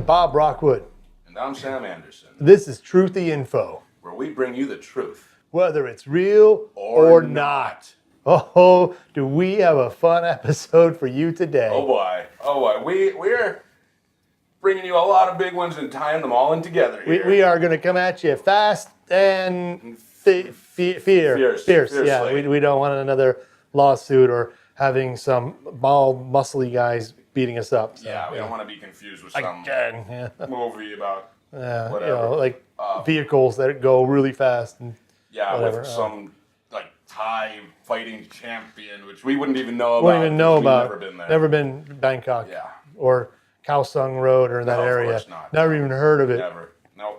Bob Rockwood. And I'm Sam Anderson. This is Truthy Info. Where we bring you the truth. Whether it's real or not. Oh, do we have a fun episode for you today. Oh boy. We're bringing you a lot of big ones and tying them all in together here. We are going to come at you fast and fierce. Yeah, we don't want another lawsuit or having some bald, muscly guys beating us up. So, yeah, we don't want to be confused with some movie about whatever. like vehicles that go really fast. And with some like Thai fighting champion, which we wouldn't even know about. Wouldn't even know about. Never been there. Never been Bangkok. Yeah. Or Khao Sung Road or that area. Of course not. Never even heard of it. Never. No.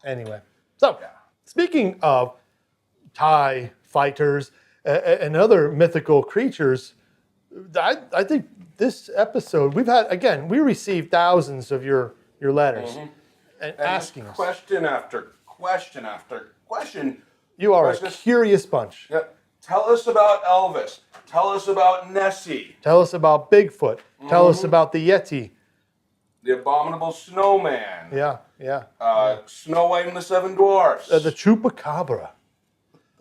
Anyway, so speaking of Thai fighters and other mythical creatures, I think this episode we received thousands of your letters and asking us question after question after question. You are a curious bunch. Yeah. Tell us about Elvis. Tell us about Nessie. Tell us about Bigfoot. Tell us about the Yeti. The abominable snowman. Yeah. Snow White and the Seven Dwarfs. The chupacabra.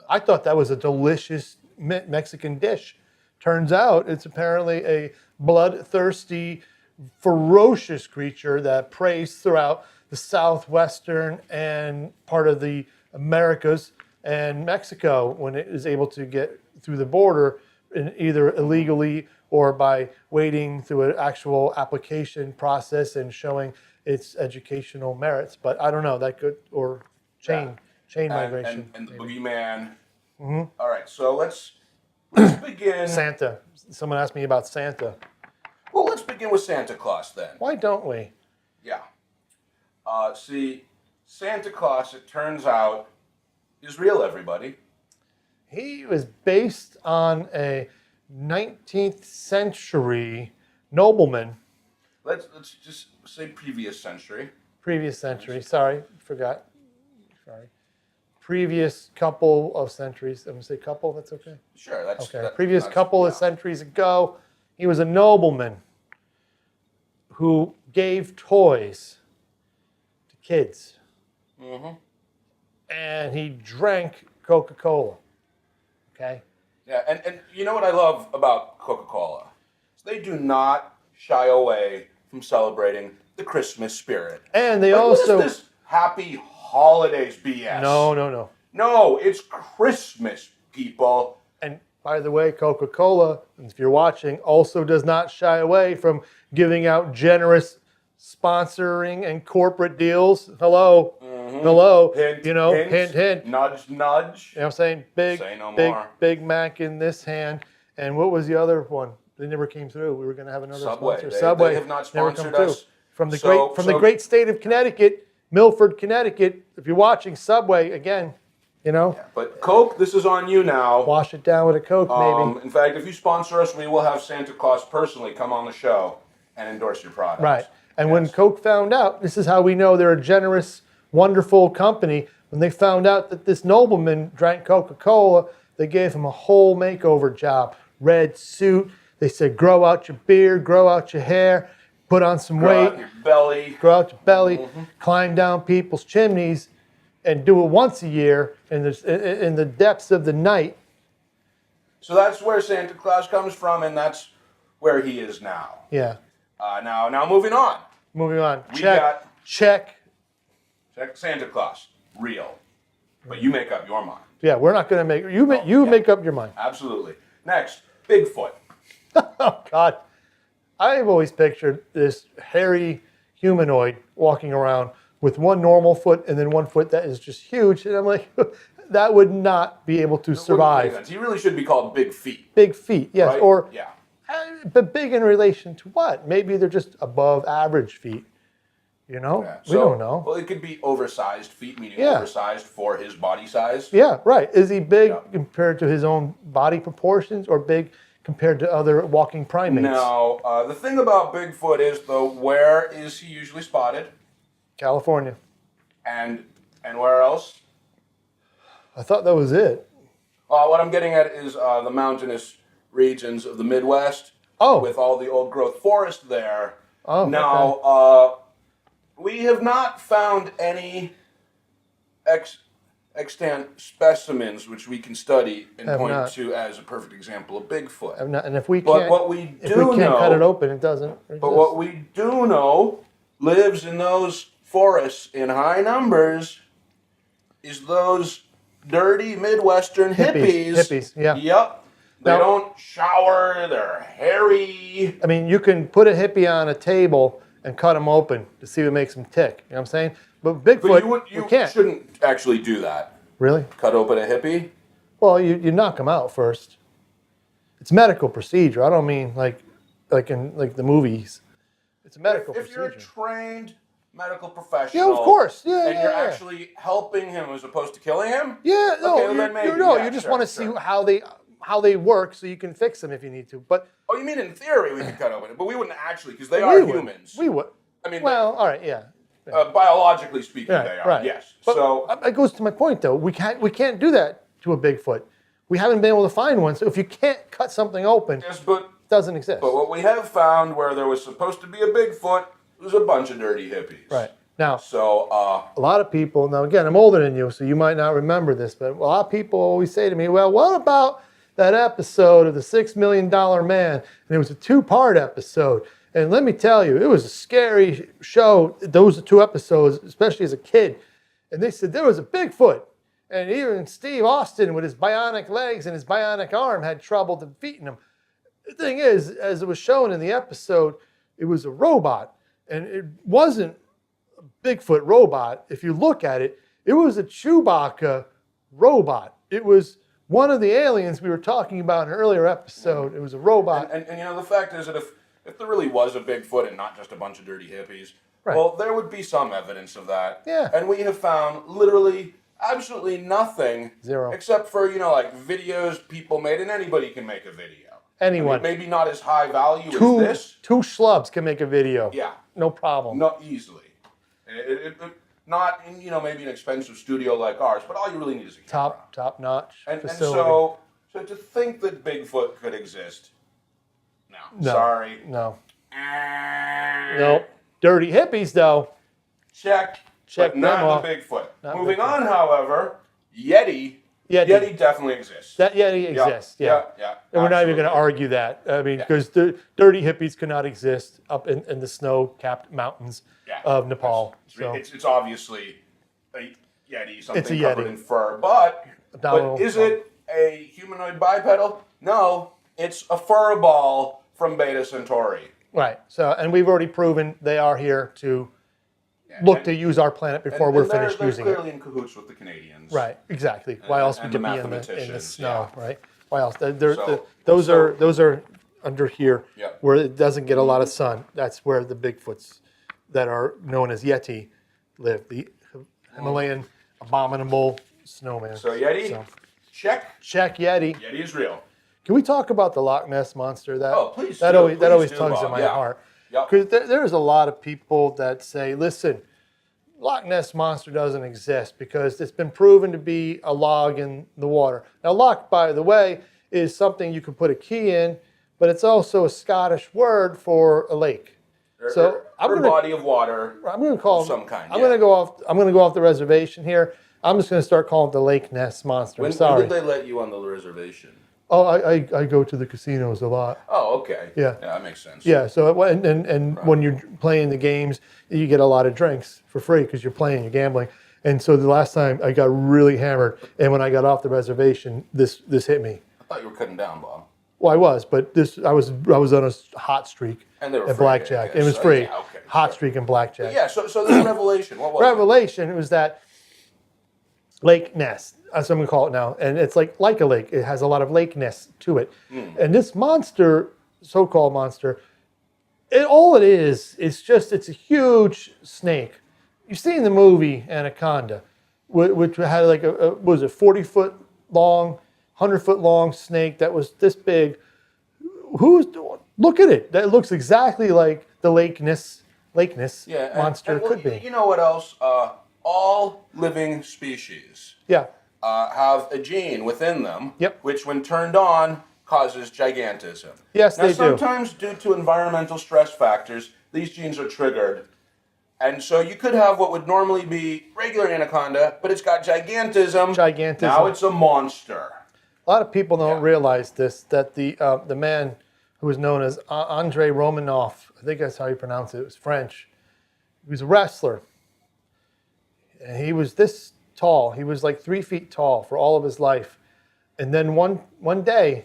I thought that was a delicious Mexican dish. Turns out it's apparently a bloodthirsty, ferocious creature that preys throughout the southwestern and part of the Americas and Mexico when it is able to get through the border either illegally or by wading through an actual application process and showing its educational merits. But I don't know, that could, or chain migration. And the boogeyman. All right, so let's begin. Santa. Someone asked me about Santa. Well, let's begin with Santa Claus then. Why don't we? Yeah. See, Santa Claus, it turns out, is real, everybody. He was based on a 19th century nobleman. Let's just say previous century. Previous century. Sorry, forgot. Sorry. Previous couple of centuries. I'm going to say couple, that's okay? Sure, that's okay. Previous couple of centuries ago, he was a nobleman who gave toys to kids. And he drank Coca-Cola. Okay? Yeah, and you know what I love about Coca-Cola? They do not shy away from celebrating the Christmas spirit. And they what also... is this happy holidays BS? No. No, it's Christmas, people. And by the way, Coca-Cola, if you're watching, also does not shy away from giving out generous sponsoring and corporate deals. Hello. Hint, hint. Nudge. You know what I'm saying? Say no more. Big Mac in this hand. And what was the other one? They never came through. We were going to have another sponsor. Subway. They have not sponsored us. From the great state of Connecticut, Milford, Connecticut. If you're watching, Subway, again, Yeah, but Coke, this is on you now. Wash it down with a Coke, maybe. In fact, if you sponsor us, we will have Santa Claus personally come on the show and endorse your product. Right. And when Coke found out, this is how we know they're a generous, wonderful company. When they found out that this nobleman drank Coca-Cola, they gave him a whole makeover job. Red suit. They said, grow out your beard, grow out your hair, put on some weight. Grow out your belly. Grow out your belly. Climb down people's chimneys and do it once a year in the depths of the night. So that's where Santa Claus comes from, and that's where he is now. Yeah. Now moving on. Check Santa Claus, real. But you make up your mind. Yeah, we're not going to make... You make up your mind. Absolutely. Next, Bigfoot. Oh, God. I've always pictured this hairy humanoid walking around with one normal foot and then one foot that is just huge. And I'm like, that would not be able to survive. He really should be called Big Feet. Big feet, yes. Right? Or, yeah. But big in relation to what? Maybe they're just above average feet. You know? Yeah. We don't know. Well, it could be oversized feet, meaning oversized for his body size. Yeah, right. Is he big compared to his own body proportions or big compared to other walking primates? No. The thing about Bigfoot is, though, where is he usually spotted? California. And where else? I thought that was it. What I'm getting at is the mountainous regions of the Midwest with all the old growth forest there. Oh, now, okay. we have not found any extant specimens which we can study and Have point not. to as a perfect example of Bigfoot. And if we But can't, what we if do we can't know, cut it open, it doesn't exist. but what we do know lives in those forests in high numbers is those dirty Midwestern hippies. Hippies, yeah. Yep. They Now- don't shower. They're hairy. I mean, you can put a hippie on a table and cut them open to see what makes them tick. You know what I'm saying? But Bigfoot, But you we can't. shouldn't actually do that. Really? Cut open a hippie. Well, you knock them out first. It's medical procedure. I don't mean like in the movies. It's a medical If procedure. you're a trained medical professional, Yeah, of course. Yeah, and yeah, you're yeah. actually helping him as opposed to killing him. Yeah, no, Okay, well, then maybe, you just sure, want to sure. see how they work so you can fix them if you need to. But Oh, you mean in theory we could cut open it, but we wouldn't actually because they we are would. humans. We would. I mean, Well, all right, yeah. biologically speaking, Right, they are. right. Yes. But So it goes to my point though. We can't do that to a Bigfoot. We haven't been able to find one. So if you can't cut something open, yes, but it doesn't exist. what we have found where there was supposed to be a Bigfoot was a bunch of dirty hippies. Right. Now, So a lot of people, now again, I'm older than you, so you might not remember this, but a lot of people always say to me, well, what about that episode of the $6 Million Man? And it was a 2-part episode. And let me tell you, it was a scary show, those 2 episodes, especially as a kid. And they said there was a Bigfoot. And even Steve Austin with his bionic legs and his bionic arm had trouble defeating him. The thing is, as it was shown in the episode, it was a robot. And it wasn't a Bigfoot robot. If you look at it, it was a Chewbacca robot. It was one of the aliens we were talking about in an earlier episode. It was a robot. and you know the fact is that if there really was a Bigfoot and not just a bunch of dirty hippies, Right. well, there would be some evidence of that. Yeah. And we have found literally absolutely nothing. Zero. Except for, like videos people made, and anybody can make a video. Anyone. I mean, maybe not as high value as Two this. schlubs can make a video. Yeah. No problem. Not easily. Not in, maybe an expensive studio like ours, but all you really need is a camera. Top notch And facility. so to think that Bigfoot could exist, no. No. Sorry. No. Nope. Dirty hippies, though. Check. Check But not them off. the Bigfoot. Not Moving Bigfoot. on, however, Yeti definitely exists. That Yeti exists. Yeah. And we're not even going to argue that. I mean, because the dirty hippies could not exist up in the snow-capped mountains of Nepal. It's obviously a Yeti, something It's a covered Yeti. in fur. But Abdominal is ball. it a humanoid bipedal? No, it's a fur ball from Beta Centauri. Right. So, and we've already proven they are here to look to use our planet before we're finished they're using it. clearly in cahoots with the Canadians. Right. Exactly. Why else would and you the be in the mathematicians, snow? yeah. Right. Why else? So- Those are under here Yeah. where it doesn't get a lot of sun. That's where the Bigfoots that are known as Yeti live. The Himalayan abominable snowman. So Yeti, check. Check Yeti. Yeti is real. Can we talk about the Loch Ness Monster? Oh, please That do. always Please do, tugs at Bob. my Yeah. heart. Yep. Because there's a lot of people that say, listen, Loch Ness Monster doesn't exist because it's been proven to be a log in the water. Now, loch, by the way, is something you can put a key in, but it's also a Scottish word for a lake. So or body of water. I'm going to call of some kind. I'm going to go off. I'm going to go off the reservation here. I'm just going to start calling it the Lake Ness Monster. When I'm sorry. did they let you on the reservation? Oh, I go to the casinos a lot. Oh, okay. Yeah. Yeah, that makes sense. Yeah. So when you're playing the games, you get a lot of drinks for free because you're playing, you're gambling. And so the last time I got really hammered, and when I got off the reservation, this hit me. I thought you were cutting down, Bob. Well, I was, but I was on a hot streak And they were at free, blackjack. I guess. It was So, free. yeah, okay, Hot sure. streak and blackjack. Yeah, so this revelation, what was Revelation, it was that Lake Ness. That's what I'm going to call it now. And it's like a lake. It has a lot of lakeness to it. And this monster, so-called monster, all it is, it's a huge snake. You've seen the movie Anaconda, which had like what was it, 40-foot long, 100-foot long snake that was this big. Look at it. That looks exactly like the lakeness Yeah, monster could be. You know what else? All living species Yeah. have a gene within them, Yep. which when turned on causes gigantism. Yes, now, they do. sometimes due to environmental stress factors, these genes are triggered And so you could have what would normally be regular anaconda, but it's got gigantism. Gigantism. Now it's a monster. A lot of people don't Yeah. realize this, that the man who was known as Andrei Romanov, I think that's how you pronounce it, it was French. He was a wrestler. And he was this tall. He was like 3 feet tall for all of his life. And then one day,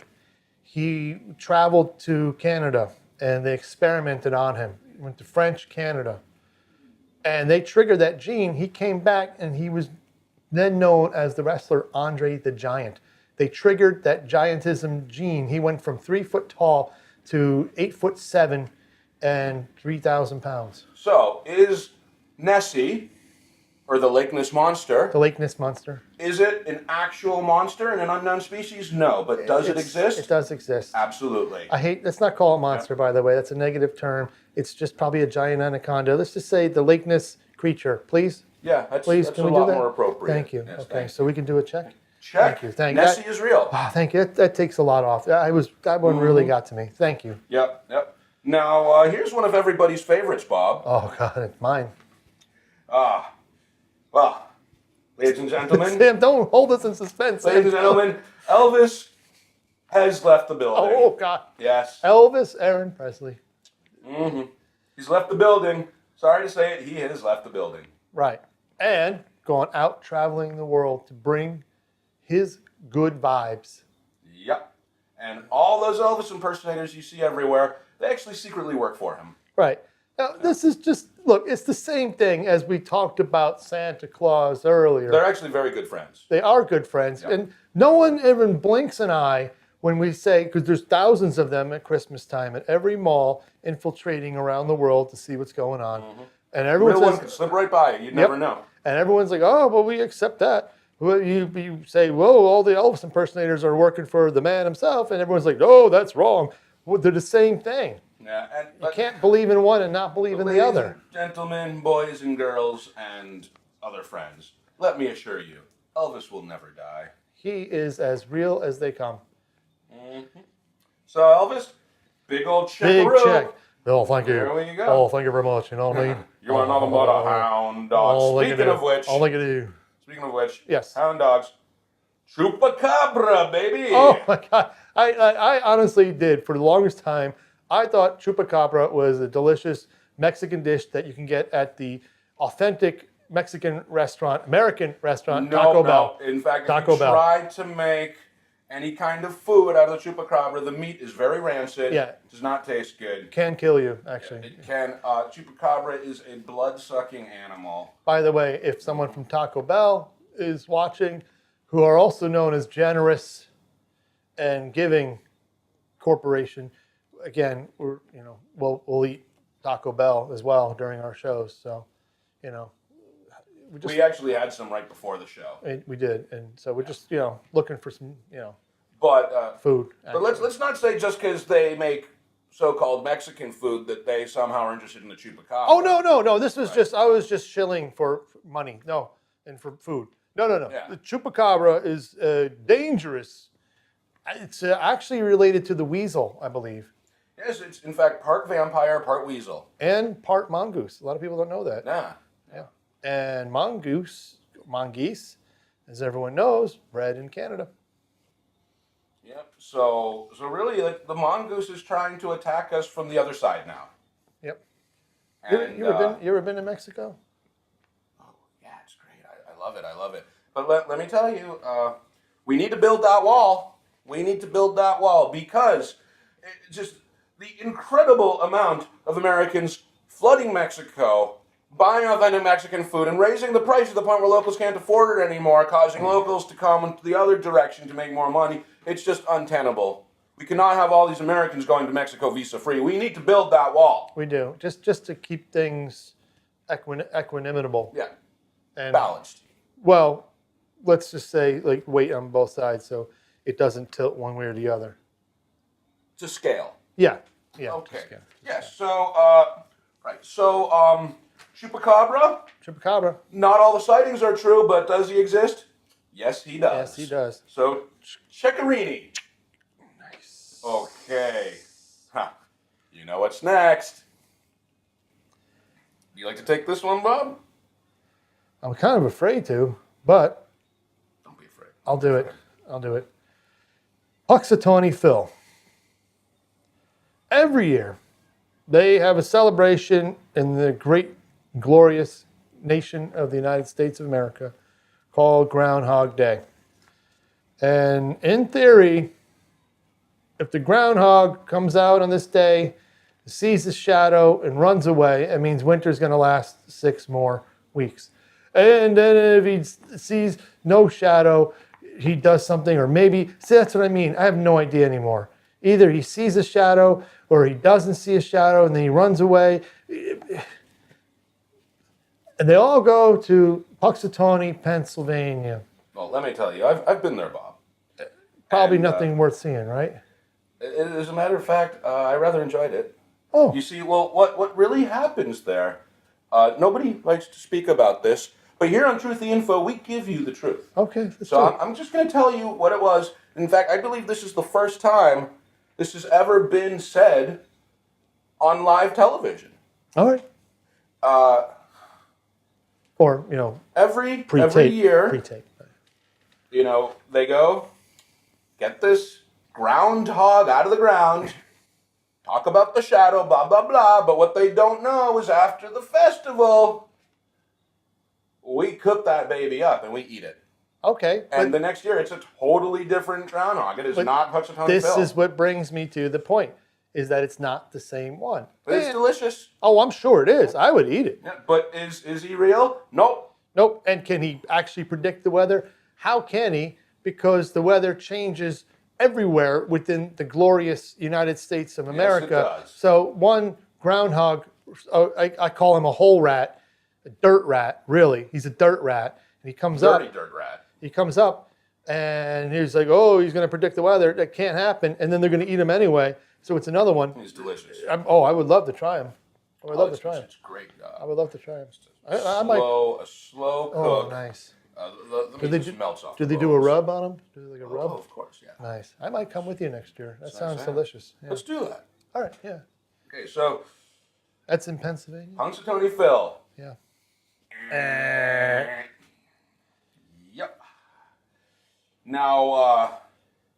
he traveled to Canada, and they experimented on him. He went to French Canada. And they triggered that gene. He came back, and he was then known as the wrestler Andre the Giant. They triggered that giantism gene. He went from 3 foot tall to 8'7" and 3,000 pounds. So, is Nessie, or the Loch Ness Monster, The Loch Ness Monster. is it an actual monster and an unknown species? No, but does it exist? It does exist. Absolutely. Let's not call it monster, by the way. That's a negative term. It's just probably a giant anaconda. Let's just say the Loch Ness creature, please. Yeah, that's Please, a can we lot do that? more appropriate. Thank you. Yes, Okay, thank so we can do a check? Check. Thank you. Thank you. Nessie is real. Thank you. That takes a lot off. That one really got to me. Thank you. Yep. Now, here's one of everybody's favorites, Bob. Oh, God, it's mine. Well, ladies and gentlemen, Sam, don't hold us in suspense. ladies and gentlemen, Elvis has left the building. Oh, God. Yes. Elvis Aaron Presley. He's left the building. Sorry to say it, he has left the building. Right. And gone out traveling the world to bring his good vibes. Yep. And all those Elvis impersonators you see everywhere, they actually secretly work for him. Right. Now, this is just, look, it's the same thing as we talked about Santa Claus earlier. They're actually very good friends. They are good friends. Yep. And no one even blinks an eye when we say, because there's thousands of them at Christmas time at every mall infiltrating around the world to see what's going on. And everyone Real one says, could slip right by you. You'd never know. and everyone's like, oh, well, we accept that. Well, you say, whoa, all the Elvis impersonators are working for the man himself. And everyone's like, oh, that's wrong. Well, they're the same thing. Yeah, and You can't believe in one and not believe in the other. Ladies and gentlemen, boys and girls, and other friends, let me assure you, Elvis will never die. He is as real as they come. So Elvis, big old Big checkaroo. check. Oh, thank you. There we go. Oh, thank you very much. You know what I mean? You want nothing but a hound dog. Oh, look at Speaking you. of which, Oh, look at you. Yes. hound dogs, chupacabra, baby. Oh my God. I honestly did. For the longest time, I thought chupacabra was a delicious Mexican dish that you can get at the authentic Mexican restaurant, American restaurant, Taco Bell. In fact, Taco if you Bell. try to make any kind of food out of the chupacabra, the meat is very rancid. Yeah. Does not taste good. Can kill you, actually. It can. Chupacabra is a blood-sucking animal. By the way, if someone from Taco Bell is watching, who are also known as generous and giving corporation, again, we'll eat Taco Bell as well during our shows. So, We actually had some right before the show. we did, and so we're just looking for some But food. But let's not say just because they make so-called Mexican food that they somehow are interested in the chupacabra. Oh no! This was just I was just shilling for money. No, and for food. No. Yeah. The chupacabra is dangerous. It's actually related to the weasel, I believe, Yes, it's in fact part vampire, part weasel. and part mongoose. A lot of people don't know that. Yeah. Yeah. And mongoose, as everyone knows, bred in Canada. Yep. So really, like, the mongoose is trying to attack us from the other side now. Yep. And, You ever been to Mexico? yeah, it's great. I love it. But let me tell you, we need to build that wall. We need to build that wall because just the incredible amount of Americans flooding Mexico, buying authentic Mexican food, and raising the price to the point where locals can't afford it anymore, causing locals to come into the other direction to make more money. It's just untenable. We cannot have all these Americans going to Mexico visa-free. We need to build that wall. We do, just to keep things equanimable. Yeah, And balanced. well, let's just say like weight on both sides so it doesn't tilt one way or the other. To scale. Yeah. Okay. Just, Yes. So, right. So, chupacabra. Chupacabra. Not all the sightings are true, but does he exist? Yes, he does. Yes, he does. So, Checkarini. Nice. Okay. You know what's next? You like to take this one, Bob? I'm kind of afraid to, but Don't be afraid. I'll do it. I'll do it. Puxatawny Phil. Every year, they have a celebration in the great, glorious nation of the United States of America called Groundhog Day. And in theory, if the groundhog comes out on this day, sees the shadow, and runs away, it means winter's going to last 6 more weeks. And then if he sees no shadow, he does something, or maybe, see, that's what I mean. I have no idea anymore. Either he sees a shadow, or he doesn't see a shadow, and then he runs away. And they all go to Puxatawny, Pennsylvania. Well, let me tell you, I've been there, Bob. Probably And, nothing worth seeing, right? As a matter of fact, I rather enjoyed it. Oh. You see, well, what really happens there, nobody likes to speak about this, but here on Truthy Info, we give you the truth. Okay. So I'm just going to tell you what it was. In fact, I believe this is the first time this has ever been said on live television. All right. Or, Every pre-tape. year, Pre-tape. they go, get this groundhog out of the ground, talk about the shadow, blah, blah, blah. But what they don't know is after the festival, we cook that baby up and we eat it. Okay. And the next year, it's a totally different groundhog. It is not Puxatawny Phil. This is what brings me to the point, is that it's not the same one. But it's delicious. Oh, I'm sure it is. I would eat it. Yeah, but is he real? Nope. Nope. And can he actually predict the weather? How can he? Because the weather changes everywhere within the glorious United States of America. Yes, it does. So one groundhog, I call him a hole rat, a dirt rat, really. He's a dirt rat. And he comes up. Dirty dirt rat. He comes up and he's like, oh, he's going to predict the weather. That can't happen. And then they're going to eat him anyway. So it's another one. He's delicious. I would love to try him. I would love to try him. It's great. I would love to try him. A slow cook. Oh, nice. The meat just melts off. Do they do a rub on them? Do they like a rub? Oh, of course, yeah. Nice. I might come with you next year. That sounds nice, delicious. Yeah. Let's do that. All right, yeah. Okay, so That's in Pennsylvania? Puxatawny Phil. Yeah. Yep. Now,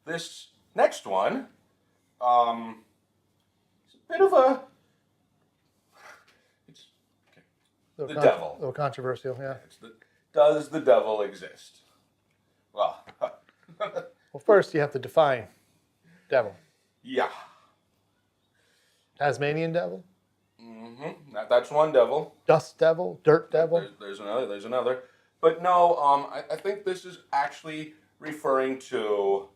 this next one, it's a bit of a. It's the devil. A little controversial, yeah. Does the devil exist? Well, Well, first you have to define devil. yeah. Tasmanian devil? Mm-hmm. That's one devil. Dust devil? Dirt devil? There's another. But no, I think this is actually referring to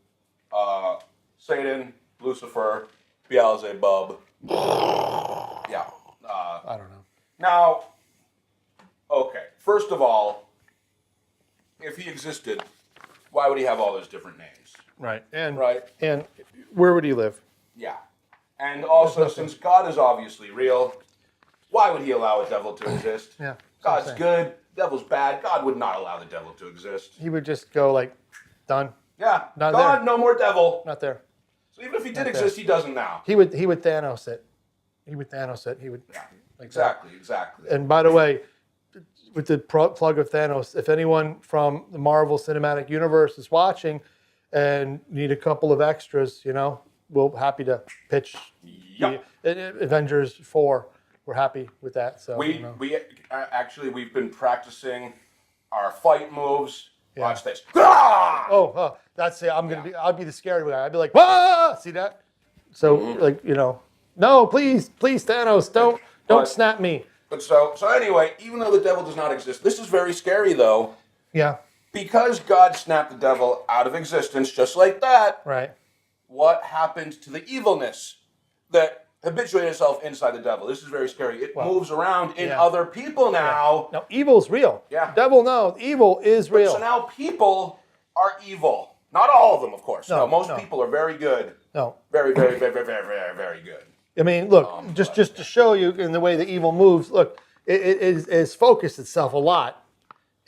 Satan, Lucifer, Beelzebub. Yeah. I don't know. Now, okay, first of all, if he existed, why would he have all those different names? Right. And Right. And where would he live? Yeah. And also, since God is obviously real, why would he allow a devil to exist? Yeah. God's good, devil's bad. God would not allow the devil to exist. He would just go like, done. Yeah. Not God, there. no more devil. Not there. So even if he did Not exist, he doesn't now. He would Thanos it. He would Thanos it. He would. Yeah. Like Exactly. that. And by the way, with the plug of Thanos, if anyone from the Marvel Cinematic Universe is watching and need a couple of extras, we're happy to pitch Yep. the Avengers 4. We're happy with that. So we've been practicing our fight moves. Yeah. Watch this. Ah! Oh, that's it. I'll be the scary guy. I'd be like, "Wah!" See that? So no, please, Thanos, don't snap me. But so anyway, even though the devil does not exist, this is very scary though. Yeah. Because God snapped the devil out of existence just like that. Right. What happened to the evilness that habituated itself inside the devil? This is very scary. It moves around in other people now. No, evil's real. Yeah. Devil, no. Evil is real. So now people are evil. Not all of them, of course. No, most no. people are very good. No. Very, very, very, very, very, very, very good. I mean, look, just to show you in the way the evil moves, look, it has focused itself a lot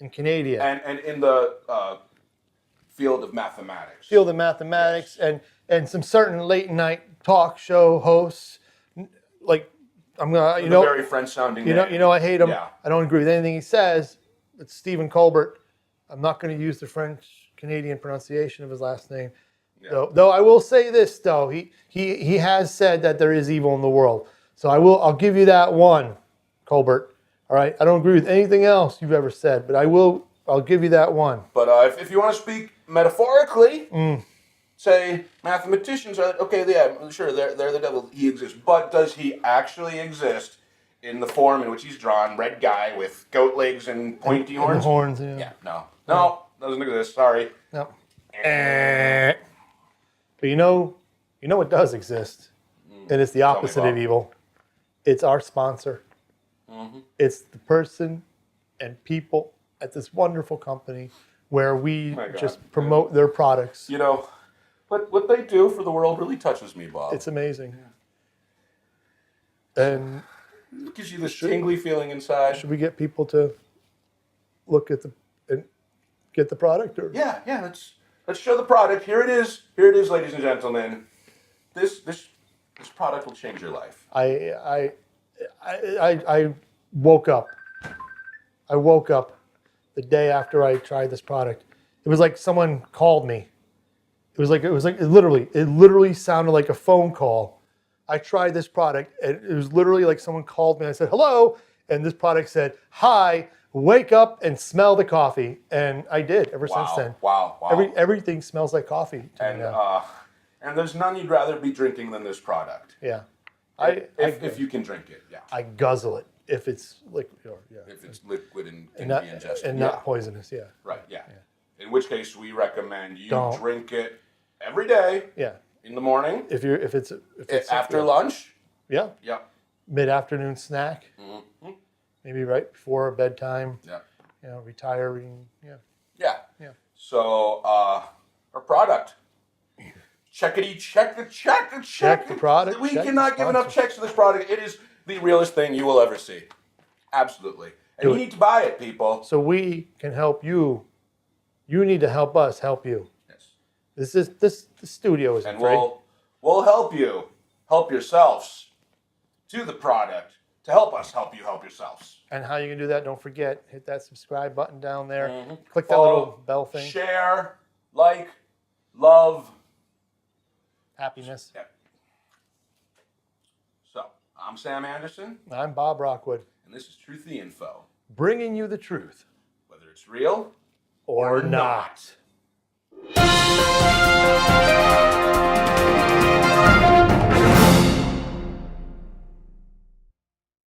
in Canada. And in the field of mathematics. And some certain late night talk show hosts like I'm gonna, a very French sounding name. You know, I hate him. Yeah. I don't agree with anything he says. It's Stephen Colbert. I'm not going to use the French Canadian pronunciation of his last name. Yeah. Though I will say this, though he has said that there is evil in the world. So I'll give you that one, Colbert. All right. I don't agree with anything else you've ever said, but I'll give you that one. But if you want to speak metaphorically, say mathematicians are okay. Yeah, sure, they're the devil. He exists, but does he actually exist in the form in which he's drawn? Red guy with goat legs and pointy horns. And the horns. Yeah. Yeah. No, doesn't exist. Sorry. No. But you know what does exist, and it's the opposite of evil. It's our sponsor. It's the person and people at this wonderful company where we just promote their products. You know, what they do for the world really touches me, Bob. It's amazing. And It gives you this tingly feeling inside. should we get people to look at and get the product? Or? Yeah. Let's show the product. Here it is, ladies and gentlemen. This product will change your life. I woke up. I woke up the day after I tried this product. It was like someone called me. It literally sounded like a phone call. I tried this product, and it was literally like someone called me. And I said, hello, and this product said, hi, wake up and smell the coffee. And I did ever since then. Wow. Everything smells like coffee to me now. And there's none you'd rather be drinking than this product. Yeah. If you can drink it, yeah. I guzzle it if it's liquid. If it's liquid and can not, be ingested. and not poisonous, yeah. Right, yeah. In which case, we recommend you drink it every day. Yeah. In the morning. If it's after lunch. Yeah. Yeah. Mid-afternoon snack. Mm-hmm. Maybe right before bedtime. Yeah. You know, retiring. Yeah. Yeah. So, our product. Check the product. We cannot give enough checks to this product. It is the realest thing you will ever see. Absolutely. And you need to buy it, people. So we can help you. You need to help us help you. Yes. The studio is and free. we'll help you help yourselves to the product to help us help you help yourselves. And how you can do that, don't forget, hit that subscribe button down there. Mm-hmm. Click that little bell thing. Share, like, love. Happiness. Yep. So, I'm Sam Anderson. I'm Bob Rockwood. And this is Truthy Info. Bringing you the truth. Whether it's real or not.